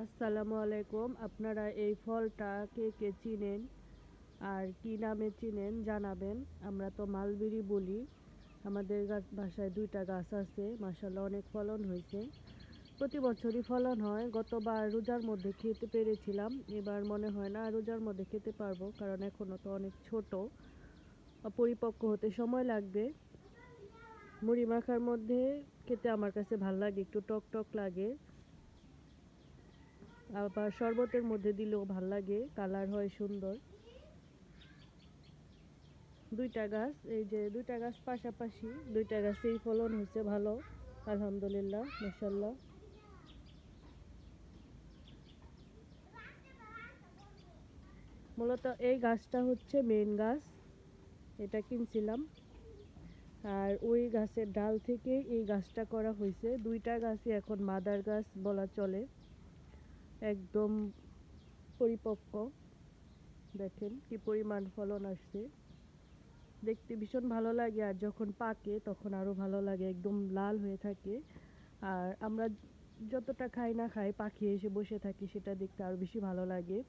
আসসালামু আলাইকুম। আপনারা এই ফলটা কে কে চিনেন আর কি নামে চিনেন জানাবেন। আমরা তো মালবেরি বলি। আমাদের বাসায় 2টা গাছ আছে, মাশাআল্লাহ অনেক ফলন হয়েছে। প্রতি বছরই ফলন হয়। গতবার রোজার মধ্যে খেতে পেরেছিলাম, এবার মনে হয় না রোজার মধ্যে খেতে পারবো, কারণ এখনো তো অনেক ছোট, পরিপক্ক হতে সময় লাগবে। মুড়ি মাখার মধ্যে খেতে আমার কাছে ভাল লাগে, একটু টক টক লাগে। আবার শরবতের মধ্যে দিলেও ভাল লাগে, কালার হয় সুন্দর। 2টা গাছ, এই যে 2টা গাছ পাশাপাশি, 2টা গাছেই ফলন হয়েছে ভালো, আলহামদুলিল্লাহ, মাশাআল্লাহ। মূলত এই গাছটা হচ্ছে মেইন গাছ, এটা কিনছিলাম। আর ওই গাছের ডাল থেকে এই গাছটা করা হয়েছে। 2টা গাছই এখন মাদার গাছ বলা চলে, একদম পরিপক্ক। দেখেন কি পরিমাণ ফলন আসছে, দেখতে ভীষণ ভালো লাগে। আর যখন পাকে তখন আরো ভালো লাগে, একদম লাল হয়ে থাকে। আর আমরা যতটা খাই না খাই, পাখি এসে বসে থাকি, সেটা দেখতে আরো বেশি ভালো লাগে।